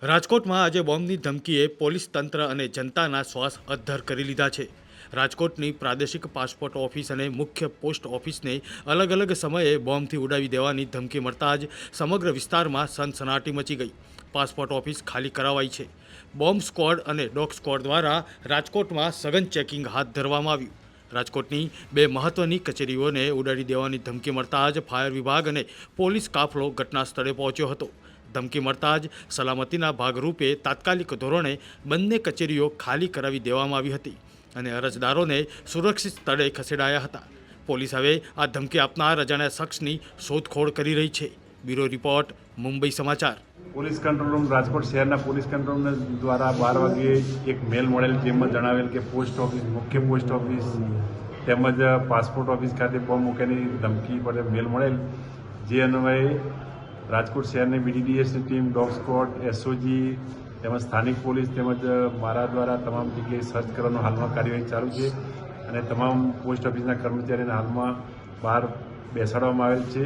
રાજકોટમાં આજે બોમ્બની ધમકીએ પોલીસ તંત્ર અને જનતાના શ્વાસ અદ્ધર કરી લીધા છે। રાજકોટની પ્રાદેશિક પાસપોર્ટ ઓફિસ અને મુખ્ય પોસ્ટ ઓફિસને અલગ અલગ સમયે બોમ્બથી ઉડાવી દેવાની ધમકી મળતા જ સમગ્ર વિસ્તારમાં સનસનાટી મચી ગઈ। પાસપોર્ટ ઓફિસ ખાલી કરાવાઈ છે। બોમ્બ સ્ક્વોડ અને ડોગ સ્ક્વોડ દ્વારા રાજકોટમાં સઘન ચેકિંગ હાથ ધરવામાં આવ્યું। રાજકોટની બે મહત્વની કચેરીઓને ઉડાડી દેવાની ધમકી મળતા જ ફાયર વિભાગ અને પોલીસ કાફલો ઘટના સ્થળે પહોંચ્યો હતો। ધમકી મળતા જ સલામતીના ભાગરૂપે તાત્કાલિક ધોરણે બંને કચેરીઓ ખાલી કરાવી દેવામાં આવી હતી અને અરજદારોને સુરક્ષિત સ્થળે ખસેડાયા હતા। પોલીસ હવે આ ધમકી આપનાર અજાણ્યા શખ્સની શોધખોળ કરી રહી છે। બ્યુરો રિપોર્ટ, મુંબઈ સમાચાર। પોલીસ કંટ્રોલ રૂમ રાજકોટ શહેરના પોલીસ કંટ્રોલ રૂમ દ્વારા 12 વાગ્યે એક મેલ મળેલ, જેમાં જણાવેલ કે પોસ્ટ ઓફિસ, મુખ્ય પોસ્ટ ઓફિસ તેમજ પાસપોર્ટ ઓફિસ ખાતે બોમ્બ મૂકવાની ધમકી પર મેલ મળેલ, જે અન્વયે રાજકોટ શહેરની BDDSની ટીમ, ડોગ સ્ક્વોડ, SOG તેમજ સ્થાનિક પોલીસ તેમજ મારા દ્વારા તમામ જગ્યાએ સર્ચ કરવાનો હાલમાં કાર્યવાહી ચાલુ છે અને તમામ પોસ્ટ ઓફિસના કર્મચારીને હાલમાં બહાર બેસાડવામાં આવેલ છે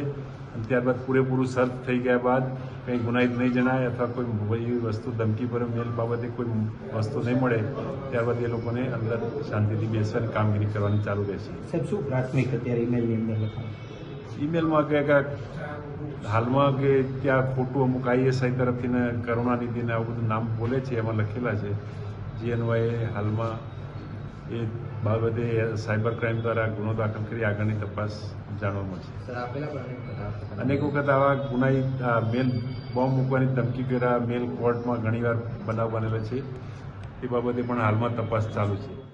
અને ત્યારબાદ પૂરેપૂરું સર્ચ થઈ ગયા બાદ કંઈ ગુનાહિત નહીં જણાય અથવા કોઈ વસ્તુ ધમકી પર મેલ બાબતે કોઈ વસ્તુ નહીં મળે ત્યારબાદ એ લોકોને અંદર શાંતિથી બેસવાની કામગીરી કરવાની ચાલુ રહેશે। સાહેબ, શું પ્રાથમિક અત્યારે ઈમેલની અંદર લખાણ? ઈમેલમાં કે હાલમાં કે ત્યાં ખોટું અમુક ISI તરફથી કરુણાનિધિને આવું બધું નામ બોલે છે, એમાં લખેલા છે, જે અન્વયે હાલમાં એ બાબતે સાયબર ક્રાઇમ દ્વારા ગુનો દાખલ કરી આગળની તપાસ જાણવા મળશે। અનેક વખત આવા ગુનાહિત મેલ બોમ્બ મૂકવાની ધમકી કર્યા મેલ કોર્ટમાં ઘણીવાર બનાવ બનેલો છે, એ બાબતે પણ હાલમાં તપાસ ચાલુ છે।